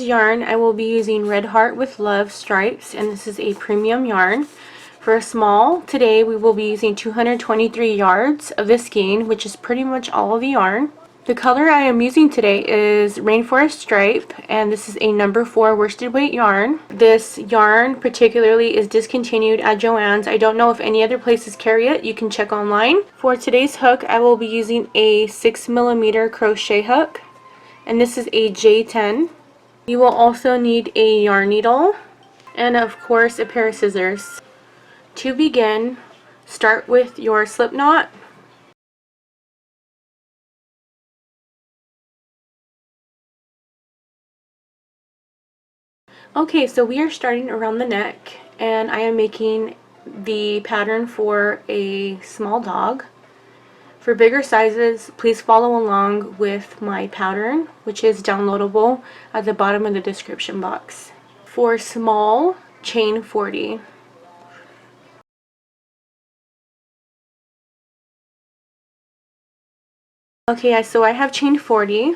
yarn, I will be using Red Heart with Love stripes, and this is a premium yarn. For a small, today we will be using 223 yards of this skein, which is pretty much all of the yarn. The color I am using today is Rainforest Stripe, and this is a number 4 worsted weight yarn. This yarn particularly is discontinued at Joann's. I don't know if any other places carry it. You can check online. For today's hook, I will be using a 6mm crochet hook, and this is a J10. You will also need a yarn needle and of course a pair of scissors. To begin, start with your slip knot. Okay, so we are starting around the neck, and I am making the pattern for a small dog. For bigger sizes, please follow along with my pattern, which is downloadable at the bottom of the description box. For small, chain 40. Okay, so I have chain 40.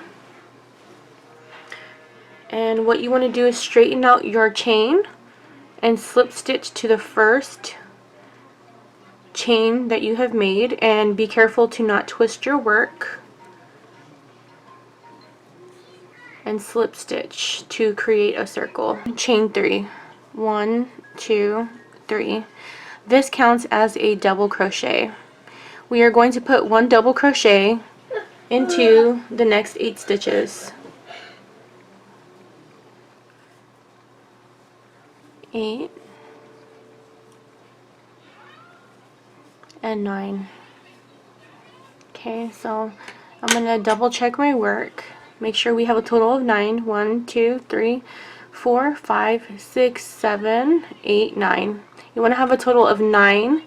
And what you want to do is straighten out your chain and slip stitch to the first chain that you have made, and be careful to not twist your work, and slip stitch to create a circle. Chain 3. 1, 2, 3. This counts as a double crochet. We are going to put 1 double crochet into the next 8 stitches. 8 and 9. Okay, so I'm going to double check my work. Make sure we have a total of 9. 1, 2, 3, 4, 5, 6, 7, 8, 9. You want to have a total of 9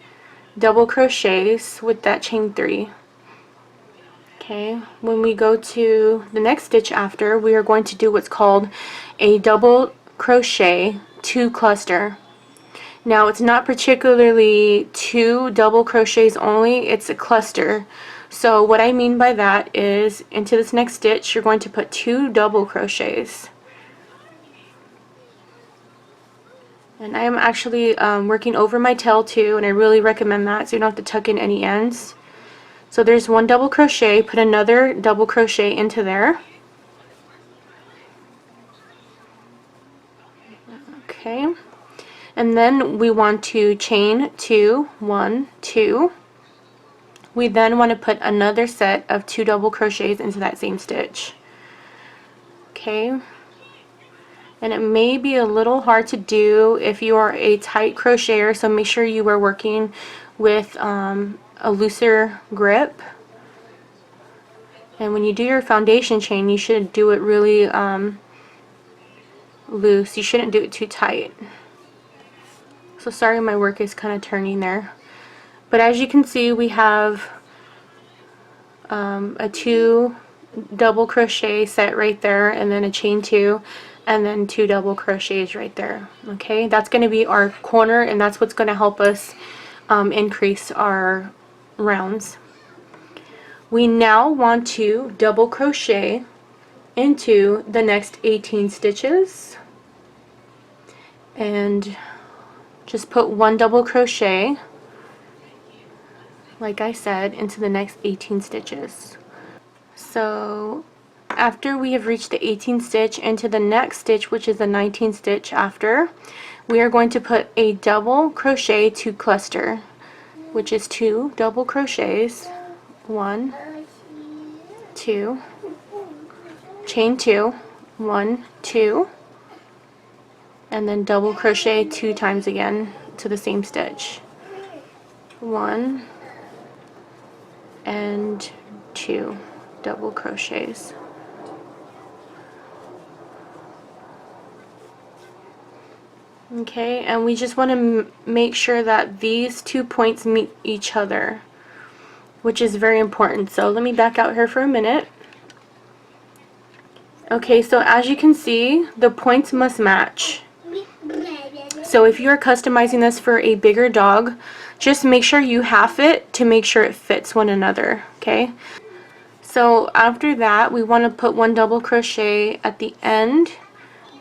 double crochets with that chain 3. Okay, when we go to the next stitch after, we are going to do what's called a double crochet 2 cluster. Now, it's not particularly 2 double crochets only, it's a cluster. So what I mean by that is, into this next stitch you're going to put 2 double crochets. And I am actually working over my tail too, and I really recommend that so you don't have to tuck in any ends. So there's 1 double crochet, put another double crochet into there. Okay, and then we want to chain 2, 1, 2. We then want to put another set of 2 double crochets into that same stitch. Okay, and it may be a little hard to do if you are a tight crocheter, so make sure you are working with a looser grip. And when you do your foundation chain, you should do it really loose. You shouldn't do it too tight. So sorry, my work is kind of turning there. But as you can see, we have a 2 double crochet set right there, and then a chain 2, and then 2 double crochets right there. Okay, that's going to be our corner, and that's what's going to help us increase our rounds. We now want to double crochet into the next 18 stitches, and just put 1 double crochet, like I said, into the next 18 stitches. So after we have reached the 18th stitch, into the next stitch, which is the 19th stitch after, we are going to put a double crochet 2 cluster, which is 2 double crochets. 1, 2, chain 2, 1, 2, and then double crochet 2 times again to the same stitch. 1 and 2 double crochets. Okay, and we just want to make sure that these 2 points meet each other, which is very important. So let me back out here for a minute. Okay, so as you can see, the points must match. So if you are customizing this for a bigger dog, just make sure you half it to make sure it fits one another. Okay, so after that we want to put 1 double crochet at the end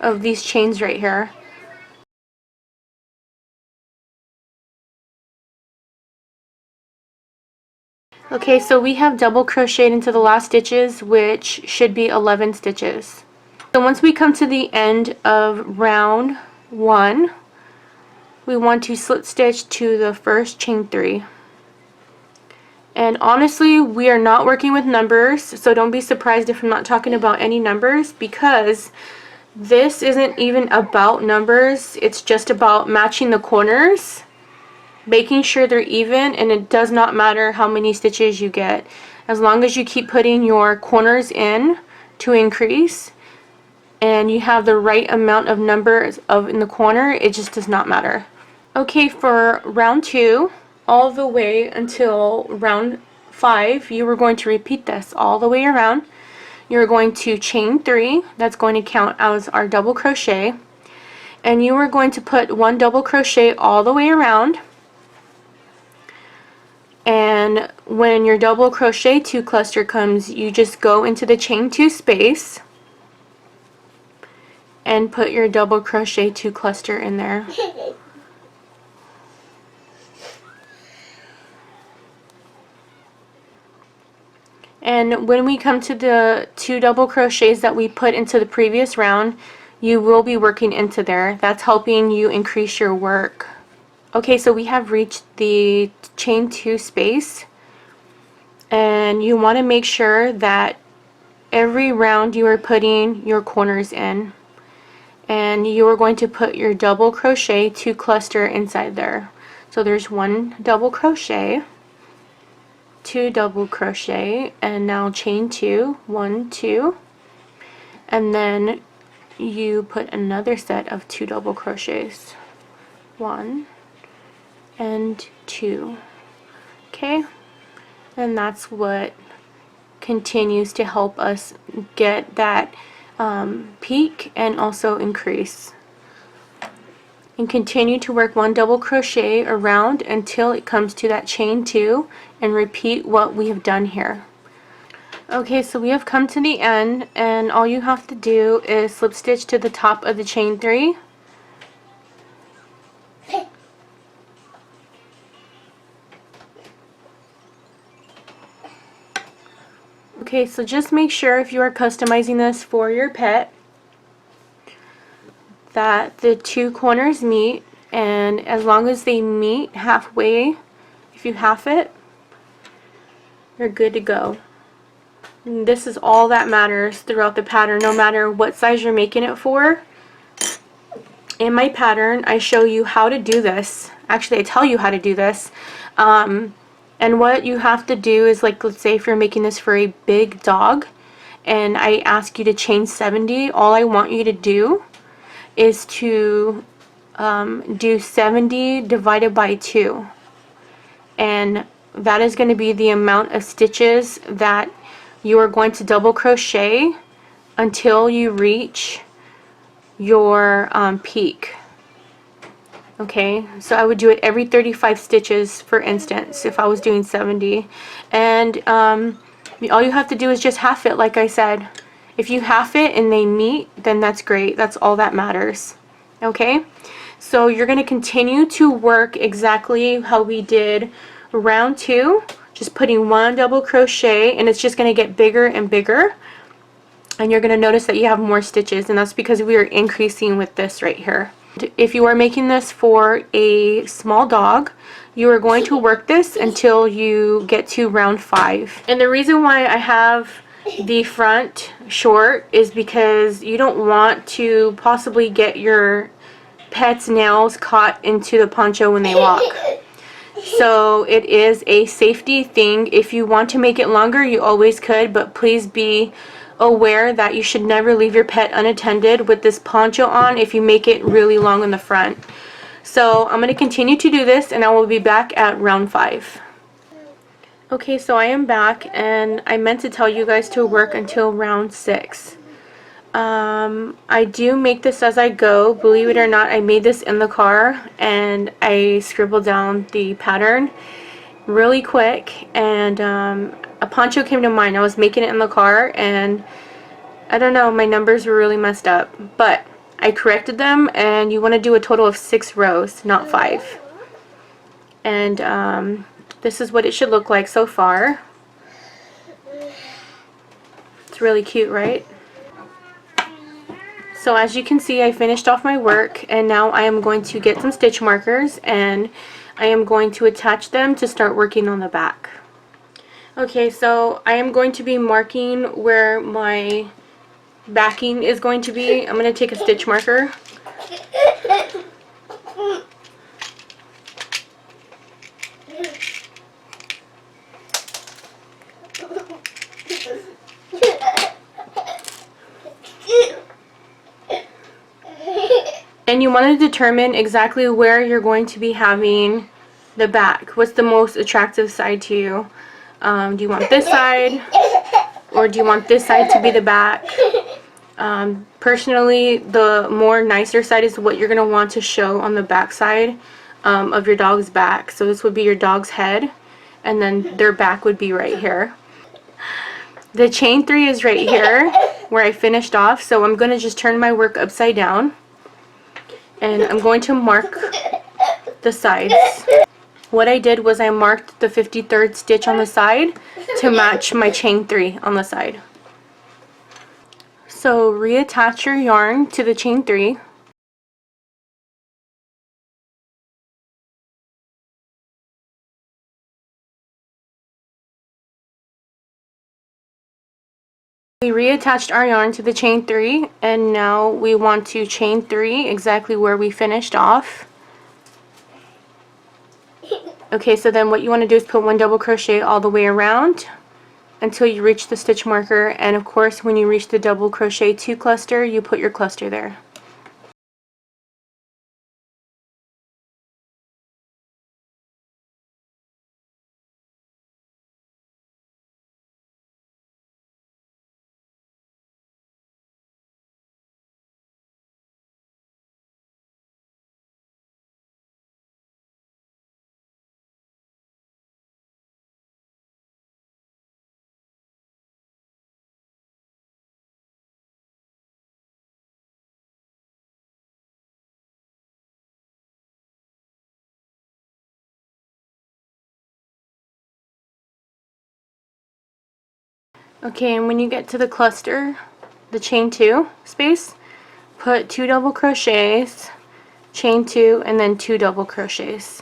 of these chains right here. Okay, so we have double crocheted into the last stitches, which should be 11 stitches. So once we come to the end of round 1, we want to slip stitch to the first chain 3. And honestly, we are not working with numbers, so don't be surprised if I'm not talking about any numbers, because this isn't even about numbers. It's just about matching the corners, making sure they're even, and it does not matter how many stitches you get. As long as you keep putting your corners in to increase and you have the right amount of numbers in the corner, it just does not matter. Okay, for round 2, all the way until round 5, you are going to repeat this all the way around. You're going to chain 3, that's going to count as our double crochet, and you are going to put 1 double crochet all the way around. And when your double crochet 2 cluster comes, you just go into the chain 2 space and put your double crochet 2 cluster in there. And when we come to the 2 double crochets that we put into the previous round, you will be working into there. That's helping you increase your work. Okay, so we have reached the chain 2 space, and you want to make sure that every round you are putting your corners in, and you are going to put your double crochet 2 cluster inside there. So there's 1 double crochet, 2 double crochet, and now chain 2, 1, 2, and then you put another set of 2 double crochets, 1 and 2. Okay, and that's what continues to help us get that peak and also increase. And continue to work 1 double crochet around until it comes to that chain 2, and repeat what we have done here. Okay, so we have come to the end, and all you have to do is slip stitch to the top of the chain 3. Okay, so just make sure if you are customizing this for your pet that the 2 corners meet, and as long as they meet halfway, if you half it, you're good to go. And this is all that matters throughout the pattern, no matter what size you're making it for. In my pattern, I show you how to do this. Actually, I tell you how to do this. And what you have to do is, like, let's say if you're making this for a big dog and I ask you to chain 70, all I want you to do is to do 70 divided by 2. And that is going to be the amount of stitches that you are going to double crochet until you reach your peak. Okay, so I would do it every 35 stitches, for instance, if I was doing 70. And all you have to do is just half it, like I said. If you half it and they meet, then that's great. That's all that matters. Okay, so you're going to continue to work exactly how we did round 2, just putting 1 double crochet, and it's just going to get bigger and bigger. And you're going to notice that you have more stitches, and that's because we are increasing with this right here. If you are making this for a small dog, you are going to work this until you get to round 5. And the reason why I have the front short is because you don't want to possibly get your pet's nails caught into the poncho when they walk. So it is a safety thing. If you want to make it longer, you always could, but please be aware that you should never leave your pet unattended with this poncho on if you make it really long in the front. So I'm going to continue to do this, and I will be back at round 5. Okay, so I am back, and I meant to tell you guys to work until round 6. I do make this as I go. Believe it or not, I made this in the car, and I scribbled down the pattern really quick, and a poncho came to mind. I was making it in the car, and I don't know, my numbers were really messed up, but I corrected them, and you want to do a total of 6 rows, not 5. And this is what it should look like so far. It's really cute, right? So as you can see, I finished off my work, and now I am going to get some stitch markers, and I am going to attach them to start working on the back. Okay, so I am going to be marking where my backing is going to be. I'm going to take a stitch marker. And you want to determine exactly where you're going to be having the back. What's the most attractive side to you? Do you want this side, or do you want this side to be the back? Personally, the more nicer side is what you're going to want to show on the back side of your dog's back. So this would be your dog's head, and then their back would be right here. The chain 3 is right here where I finished off, so I'm going to just turn my work upside down, and I'm going to mark the sides. What I did was I marked the 53rd stitch on the side to match my chain 3 on the side. So reattach your yarn to the chain 3. We reattached our yarn to the chain 3, and now we want to chain 3 exactly where we finished off. Okay, so then what you want to do is put 1 double crochet all the way around until you reach the stitch marker, and of course when you reach the double crochet 2 cluster, you put your cluster there. Okay, and when you get to the cluster, the chain 2 space, put 2 double crochets, chain 2, and then 2 double crochets.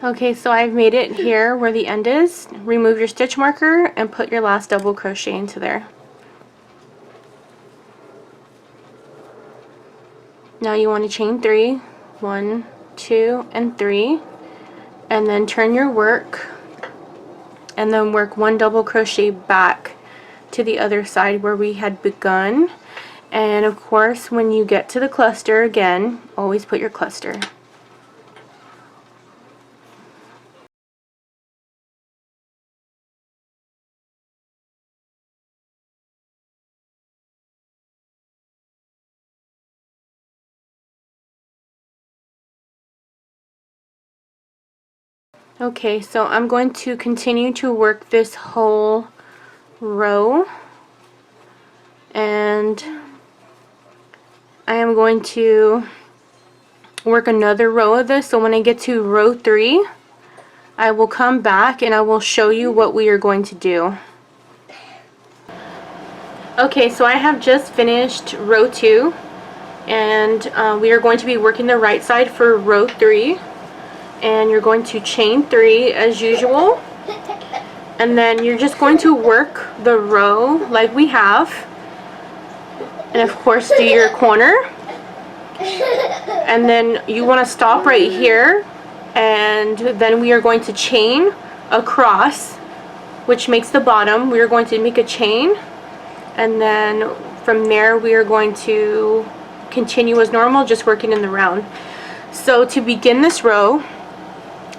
Okay, so I've made it here where the end is. Remove your stitch marker and put your last double crochet into there. Now you want to chain 3, 1, 2, and 3, and then turn your work, and then work 1 double crochet back to the other side where we had begun. And of course, when you get to the cluster again, always put your cluster. Okay, so I'm going to continue to work this whole row, and I am going to work another row of this. So when I get to row 3, I will come back and I will show you what we are going to do. Okay, so I have just finished row 2, and we are going to be working the right side for row 3. And you're going to chain 3 as usual, and then you're just going to work the row like we have, and of course do your corner, and then you want to stop right here, and then we are going to chain across, which makes the bottom. We are going to make a chain, and then from there we are going to continue as normal, just working in the round. So to begin this row,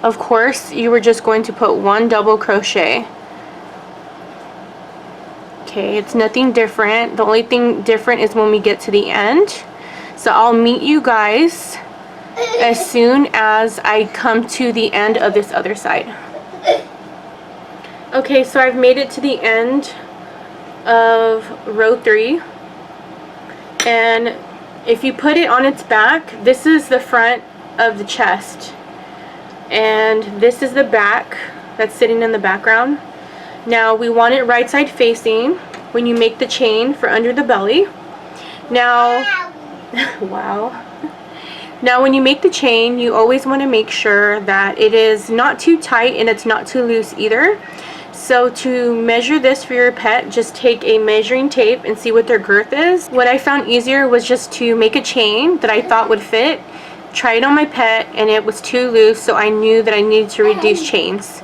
Of course, you were just going to put 1 double crochet. Okay, it's nothing different. The only thing different is when we get to the end. So I'll meet you guys as soon as I come to the end of this other side. Okay, so I've made it to the end of row 3. And if you put it on its back, this is the front of the chest. And this is the back that's sitting in the background. Now we want it right side facing when you make the chain for under the belly. Now, wow. Now when you make the chain, you always want to make sure that it is not too tight and it's not too loose either. So to measure this for your pet, just take a measuring tape and see what their girth is. What I found easier was just to make a chain that I thought would fit. Try it on my pet and it was too loose, so I knew that I needed to reduce chains.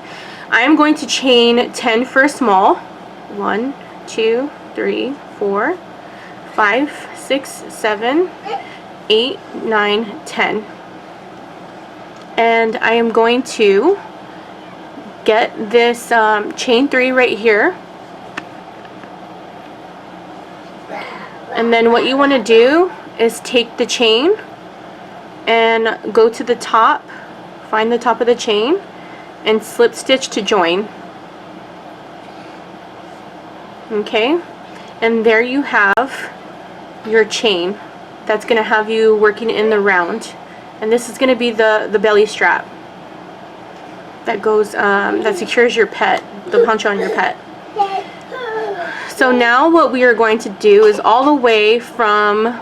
I am going to chain 10 for a small. 1, 2, 3, 4, 5, 6, 7, 8, 9, 10. And I am going to get this chain 3 right here. And then what you want to do is take the chain and go to the top, find the top of the chain, and slip stitch to join. Okay, and there you have your chain that's going to have you working in the round. And this is going to be the belly strap that goes that secures your pet, the poncho on your pet. So now what we are going to do is all the way from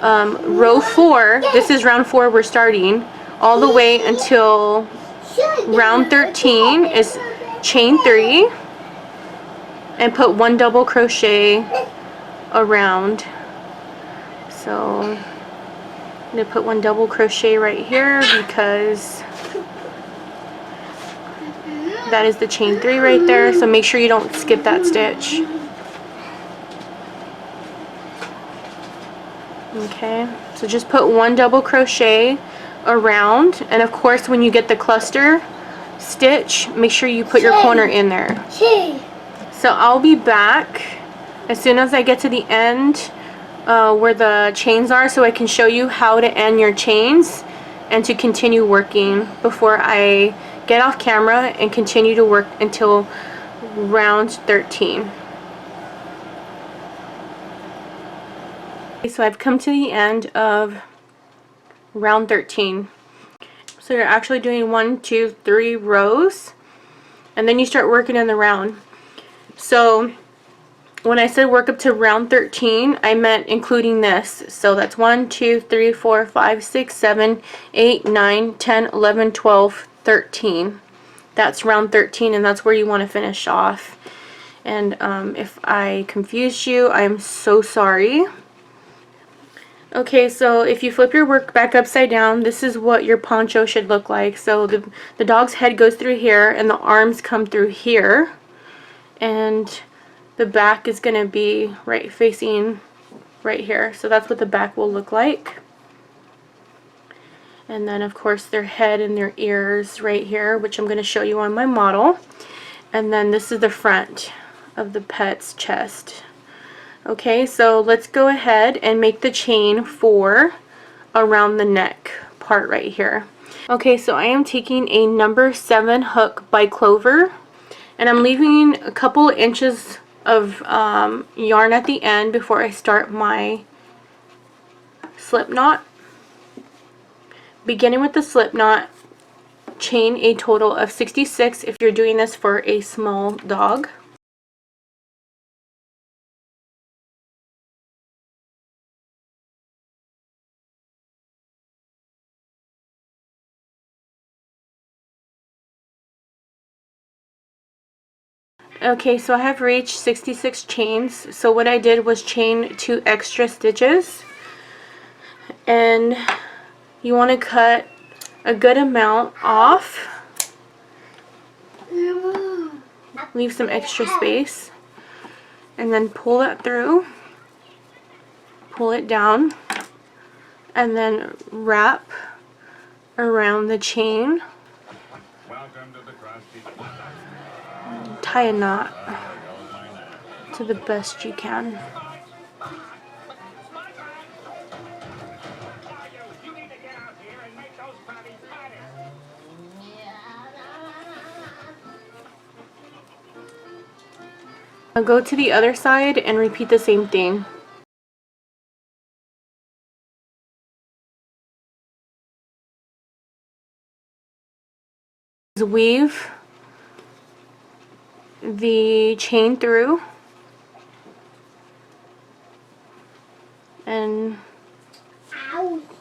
row 4, this is round 4 we're starting, all the way until round 13 is chain 3 and put 1 double crochet around. So I'm going to put 1 double crochet right here because that is the chain 3 right there, so make sure you don't skip that stitch. Okay, so just put 1 double crochet around, and of course when you get the cluster stitch, make sure you put your corner in there. So I'll be back as soon as I get to the end where the chains are, so I can show you how to end your chains and to continue working before I get off camera and continue to work until round 13. So I've come to the end of round 13. So you're actually doing 1, 2, 3 rows, and then you start working in the round. So when I said work up to round 13, I meant including this. So that's 1, 2, 3, 4, 5, 6, 7, 8, 9, 10, 11, 12, 13. That's round 13, and that's where you want to finish off. And if I confused you, I'm so sorry. Okay, so if you flip your work back upside down, this is what your poncho should look like. So the dog's head goes through here, and the arms come through here, and the back is going to be right facing right here. So that's what the back will look like. And then of course their head and their ears right here, which I'm going to show you on my model. And then this is the front of the pet's chest. Okay, so let's go ahead and make the chain for around the neck part right here. Okay, so I am taking a number 7 hook by Clover, and I'm leaving a couple inches of yarn at the end before I start my slip knot. Beginning with the slip knot, chain a total of 66 if you're doing this for a small dog. Okay, so I have reached 66 chains. So what I did was chain 2 extra stitches, and you want to cut a good amount off. Leave some extra space, and then pull that through, pull it down, and then wrap around the chain. Tie a knot to the best you can. Now go to the other side and repeat the same thing. Weave the chain through and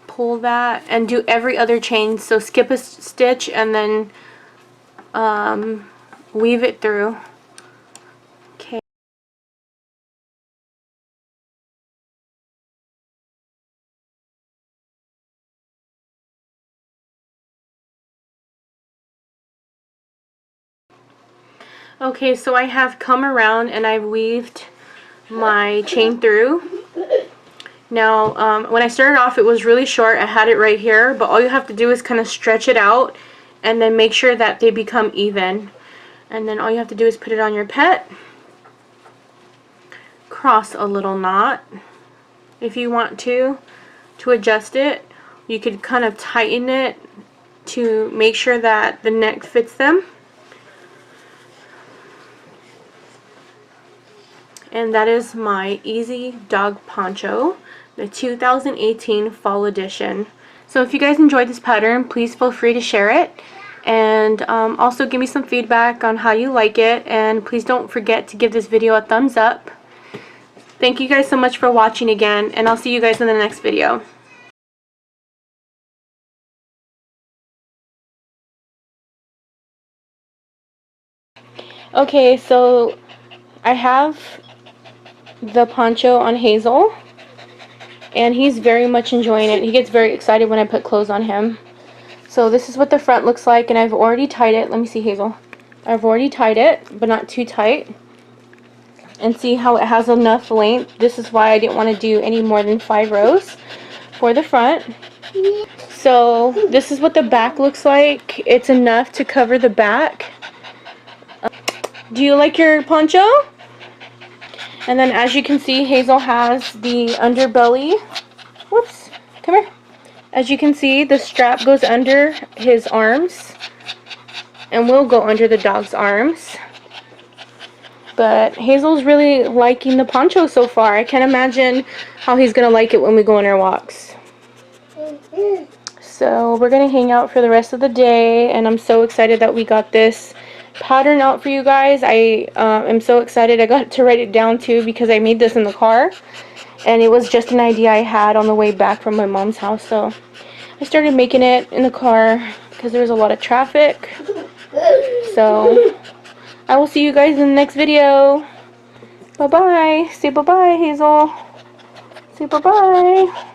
pull that, and do every other chain. So skip a stitch and then weave it through. Okay. Okay, so I have come around and I've weaved my chain through. Now, when I started off, it was really short. I had it right here, but all you have to do is kind of stretch it out and then make sure that they become even. And then all you have to do is put it on your pet. Cross a little knot if you want to adjust it. You could kind of tighten it to make sure that the neck fits them. And that is my Easy Dog Poncho, the 2018 Fall Edition. So if you guys enjoyed this pattern, please feel free to share it. And also give me some feedback on how you like it. And please don't forget to give this video a thumbs up. Thank you guys so much for watching again, and I'll see you guys in the next video. Okay, so I have the poncho on Hazel, and he's very much enjoying it. He gets very excited when I put clothes on him. So this is what the front looks like, and I've already tied it. Let me see, Hazel. I've already tied it, but not too tight. And see how it has enough length. This is why I didn't want to do any more than 5 rows for the front. So this is what the back looks like. It's enough to cover the back. Do you like your poncho? And then as you can see, Hazel has the underbelly. Whoops, come here. As you can see, the strap goes under his arms and will go under the dog's arms. But Hazel's really liking the poncho so far. I can't imagine how he's going to like it when we go on our walks. So we're going to hang out for the rest of the day, and I'm so excited that we got this pattern out for you guys. I am so excited. I got to write it down too because I made this in the car, and it was just an idea I had on the way back from my mom's house. So I started making it in the car because there was a lot of traffic. So I will see you guys in the next video. Bye-bye. Say bye-bye, Hazel. Say bye-bye.